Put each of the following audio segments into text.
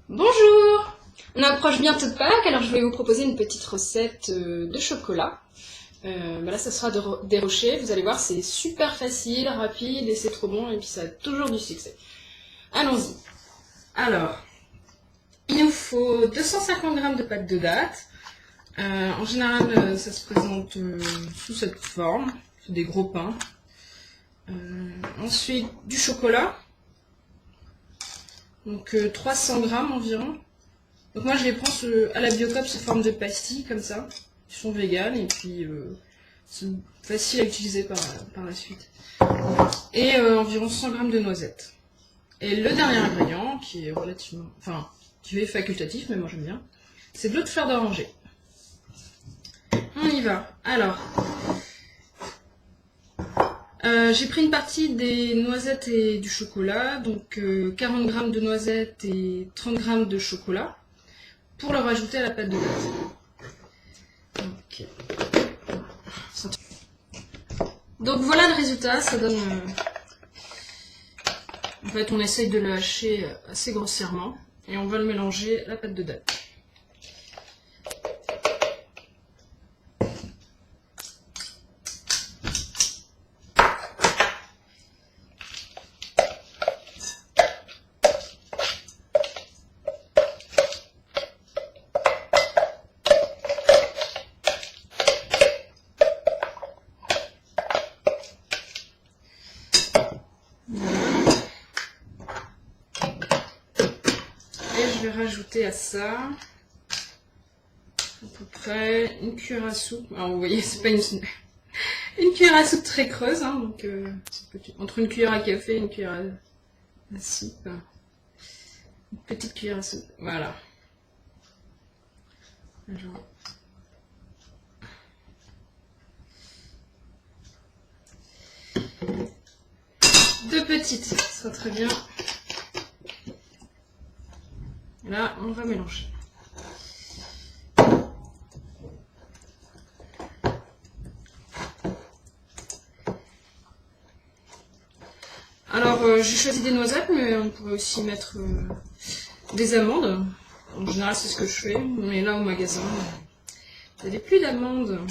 Bonjour! On approche bientôt de Pâques, alors je vais vous proposer une petite recette de chocolat. Là, ça sera des rochers, vous allez voir, c'est super facile, rapide et c'est trop bon et puis ça a toujours du succès. Allons-y. Alors, il nous faut 250 g de pâte de date. En général, ça se présente sous cette forme, c'est des gros pains. Ensuite, du chocolat. Donc 300 g environ. Donc moi je les prends à la Biocop sous forme de pastilles comme ça. Ils sont véganes et puis c'est facile à utiliser par la suite. Et environ 100 g de noisettes. Et le dernier ingrédient qui est relativement, enfin qui est facultatif mais moi j'aime bien, c'est de l'eau de fleur d'oranger. On y va. Alors, j'ai pris une partie des noisettes et du chocolat, donc 40 g de noisettes et 30 g de chocolat, pour le rajouter à la pâte de date. Donc voilà le résultat, ça donne... En fait, on essaye de le hacher assez grossièrement et on va le mélanger à la pâte de date. Et je vais rajouter à ça à peu près une cuillère à soupe. Alors vous voyez, c'est pas une cuillère à soupe très creuse, hein, donc entre une cuillère à café et une cuillère à soupe. Une petite cuillère à soupe, voilà. Genre. Deux petites, ça sera très bien. Là, on va mélanger. Alors, j'ai choisi des noisettes, mais on pourrait aussi mettre des amandes. En général, c'est ce que je fais, mais là, au magasin, il n'y avait plus d'amandes.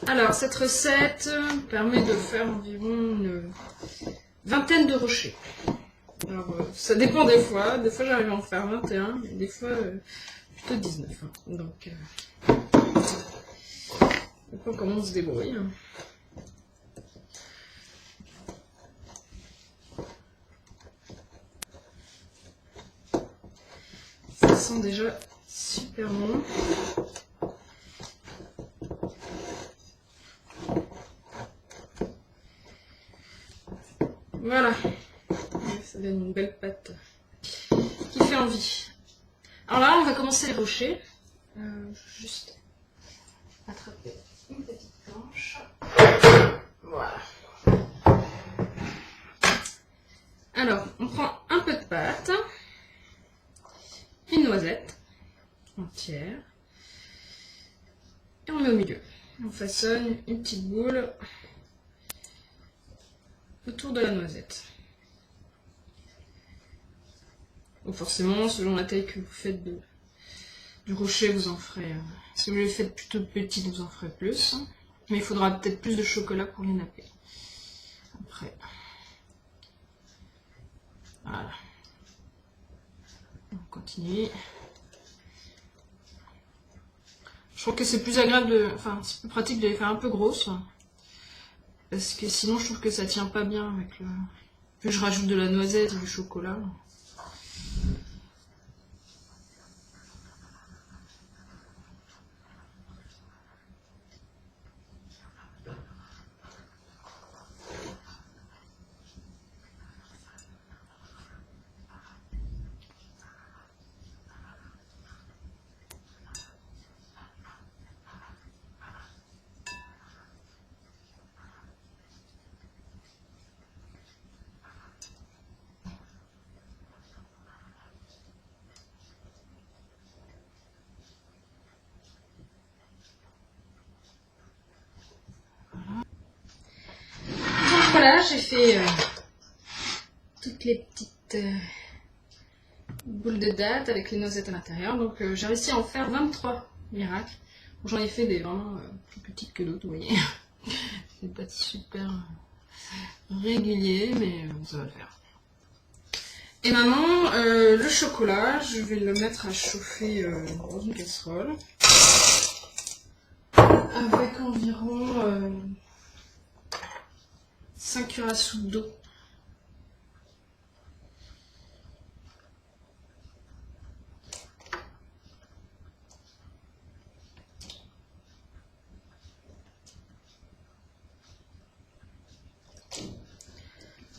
Alors, cette recette permet de faire environ une vingtaine de rochers. Alors, ça dépend des fois. Des fois, j'arrive à en faire 21, et des fois, plutôt 19. Hein. Donc, ça dépend comment on se débrouille. Ça sent déjà super bon. Voilà, ça donne une belle pâte qui fait envie. Alors là, on va commencer les rochers. Juste attraper une petite planche. Voilà. Alors, on prend un peu de pâte, une noisette entière, et on met au milieu. On façonne une petite boule autour de la noisette. Donc forcément, selon la taille que vous faites du rocher, vous en ferez... si vous les faites plutôt petites, vous en ferez plus. Mais il faudra peut-être plus de chocolat pour les napper. Après. Voilà. On continue. Je trouve que c'est plus agréable enfin, c'est plus pratique de les faire un peu grosses. Parce que sinon, je trouve que ça tient pas bien avec le... Puis je rajoute de la noisette et du chocolat. voilà, j'ai fait toutes les petites boules de date avec les noisettes à l'intérieur. Donc j'ai réussi à en faire 23 miracles. J'en ai fait des vraiment plus petites que d'autres, vous voyez. C'est pas super régulier, mais ça va le faire. Et maintenant, le chocolat, je vais le mettre à chauffer dans une casserole. Avec environ 5 cuillères à soupe d'eau.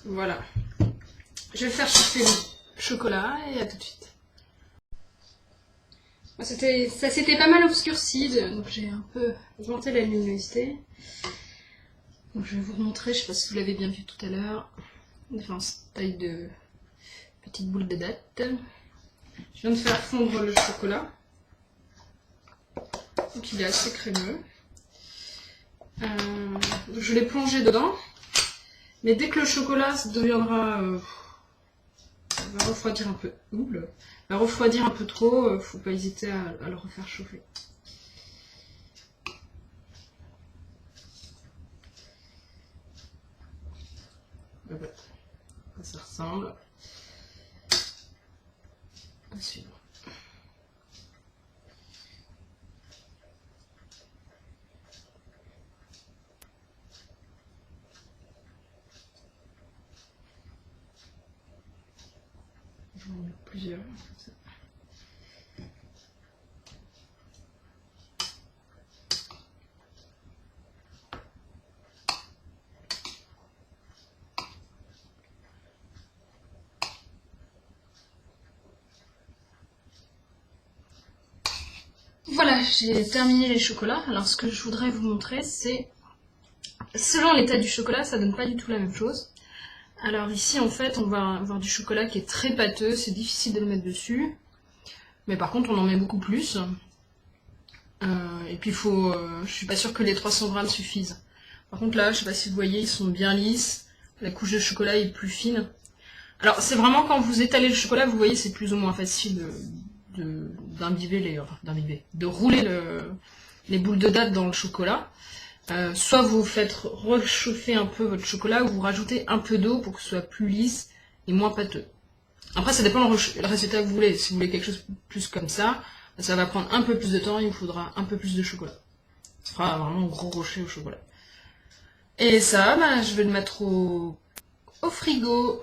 Voilà. Je vais faire chauffer le chocolat et à tout de suite. Ça s'était pas mal obscurci, donc j'ai un peu augmenté la luminosité. Donc je vais vous montrer, je sais pas si vous l'avez bien vu tout à l'heure, différentes tailles de petites boules de date. Je viens de faire fondre le chocolat, donc il est assez crémeux. Je l'ai plongé dedans, mais dès que le chocolat deviendra... va refroidir un peu. Va refroidir un peu trop, faut pas hésiter à le refaire chauffer. Voilà. Ça ressemble à suivre. Je vais en mettre plusieurs. Comme ça. Voilà, j'ai terminé les chocolats. Alors ce que je voudrais vous montrer, c'est... Selon l'état du chocolat, ça donne pas du tout la même chose. Alors ici, en fait, on va avoir du chocolat qui est très pâteux, c'est difficile de le mettre dessus. Mais par contre, on en met beaucoup plus. Et puis, je suis pas sûre que les 300 grammes suffisent. Par contre, là, je sais pas si vous voyez, ils sont bien lisses. La couche de chocolat est plus fine. Alors, c'est vraiment quand vous étalez le chocolat, vous voyez, c'est plus ou moins facile de rouler les boules de date dans le chocolat. Soit vous faites réchauffer un peu votre chocolat ou vous rajoutez un peu d'eau pour que ce soit plus lisse et moins pâteux. Après, ça dépend le résultat que vous voulez. Si vous voulez quelque chose plus comme ça va prendre un peu plus de temps et il vous faudra un peu plus de chocolat. Ça fera vraiment un gros rocher au chocolat. Et ça, je vais le mettre au frigo.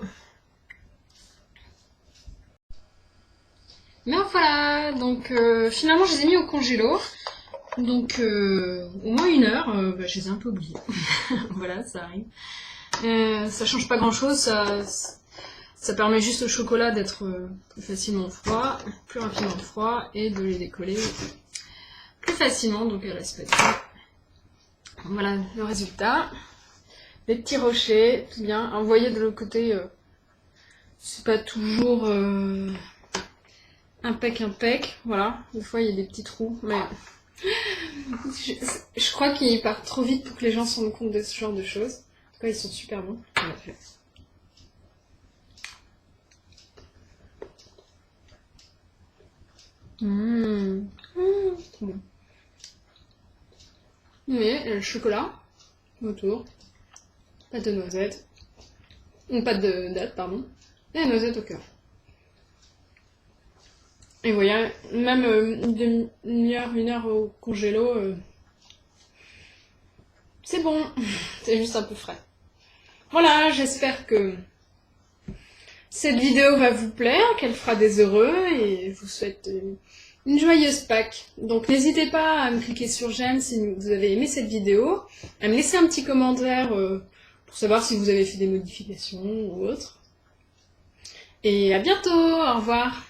Mais voilà, donc finalement je les ai mis au congélo. Donc au moins 1 heure, je les ai un peu oubliés. Voilà, ça arrive. Ça change pas grand chose, ça permet juste au chocolat d'être plus facilement froid, plus rapidement froid, et de les décoller plus facilement, donc à la spatule. Voilà le résultat. Les petits rochers, tout bien. Alors, vous voyez de l'autre côté, c'est pas toujours impec, voilà. Des fois il y a des petits trous, mais je crois qu'ils partent trop vite pour que les gens se rendent compte de ce genre de choses. En tout cas, ils sont super bons. C'est bon. Mais le chocolat autour, pâte de noisette, pâte de date, pardon, et la noisette au cœur. Et vous voyez, même une demi-heure, 1 heure au congélo, c'est bon, c'est juste un peu frais. Voilà, j'espère que cette vidéo va vous plaire, qu'elle fera des heureux, et je vous souhaite une joyeuse Pâques. Donc n'hésitez pas à me cliquer sur j'aime si vous avez aimé cette vidéo, à me laisser un petit commentaire pour savoir si vous avez fait des modifications ou autre. Et à bientôt, au revoir.